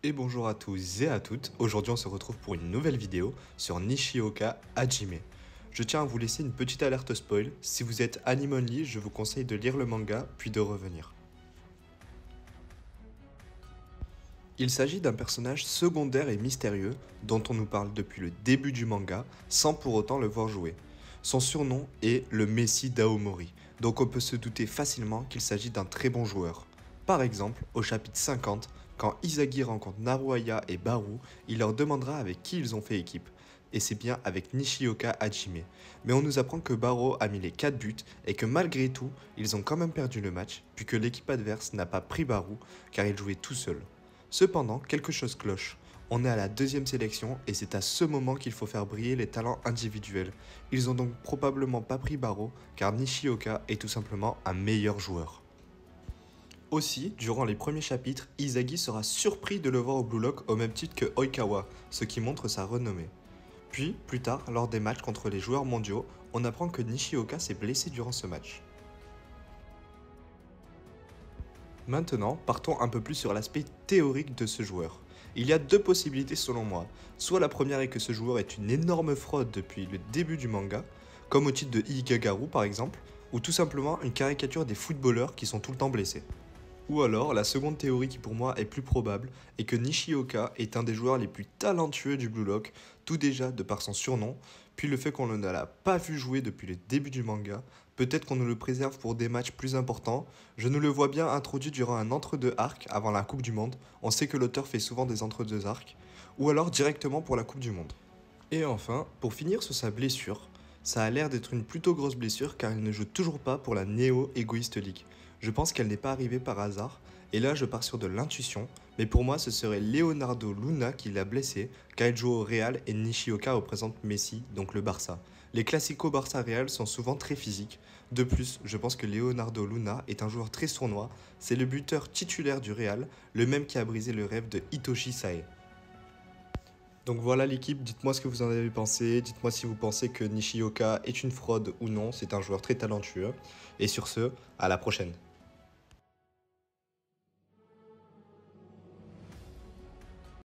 Et bonjour à tous et à toutes, aujourd'hui on se retrouve pour une nouvelle vidéo sur Nishioka Hajime. Je tiens à vous laisser une petite alerte spoil, si vous êtes anime only, je vous conseille de lire le manga puis de revenir. Il s'agit d'un personnage secondaire et mystérieux dont on nous parle depuis le début du manga sans pour autant le voir jouer. Son surnom est le Messie d'Aomori, donc on peut se douter facilement qu'il s'agit d'un très bon joueur. Par exemple, au chapitre 50, quand Izagi rencontre Naruaya et Baru, il leur demandera avec qui ils ont fait équipe. Et c'est bien avec Nishioka Hajime. Mais on nous apprend que Baru a mis les 4 buts et que malgré tout, ils ont quand même perdu le match, puis que l'équipe adverse n'a pas pris Baru car il jouait tout seul. Cependant, quelque chose cloche. On est à la deuxième sélection et c'est à ce moment qu'il faut faire briller les talents individuels. Ils ont donc probablement pas pris Baru car Nishioka est tout simplement un meilleur joueur. Aussi, durant les premiers chapitres, Izagi sera surpris de le voir au Blue Lock au même titre que Oikawa, ce qui montre sa renommée. Puis, plus tard, lors des matchs contre les joueurs mondiaux, on apprend que Nishioka s'est blessé durant ce match. Maintenant, partons un peu plus sur l'aspect théorique de ce joueur. Il y a deux possibilités selon moi. Soit la première est que ce joueur est une énorme fraude depuis le début du manga, comme au titre de Igagaru par exemple, ou tout simplement une caricature des footballeurs qui sont tout le temps blessés. Ou alors, la seconde théorie qui pour moi est plus probable est que Nishioka est un des joueurs les plus talentueux du Blue Lock, tout déjà de par son surnom, puis le fait qu'on ne l'a pas vu jouer depuis le début du manga, peut-être qu'on nous le préserve pour des matchs plus importants, je nous le vois bien introduit durant un entre-deux arc avant la Coupe du Monde, on sait que l'auteur fait souvent des entre-deux arcs, ou alors directement pour la Coupe du Monde. Et enfin, pour finir sur sa blessure, ça a l'air d'être une plutôt grosse blessure car il ne joue toujours pas pour la Neo Egoist League. Je pense qu'elle n'est pas arrivée par hasard, et là je pars sur de l'intuition, mais pour moi ce serait Leonardo Luna qui l'a blessé, car il joue au Real et Nishioka représente Messi, donc le Barça. Les classicos Barça-Real sont souvent très physiques. De plus, je pense que Leonardo Luna est un joueur très sournois, c'est le buteur titulaire du Real, le même qui a brisé le rêve de Hitoshi Sae. Donc voilà l'équipe, dites-moi ce que vous en avez pensé, dites-moi si vous pensez que Nishioka est une fraude ou non, c'est un joueur très talentueux. Et sur ce, à la prochaine.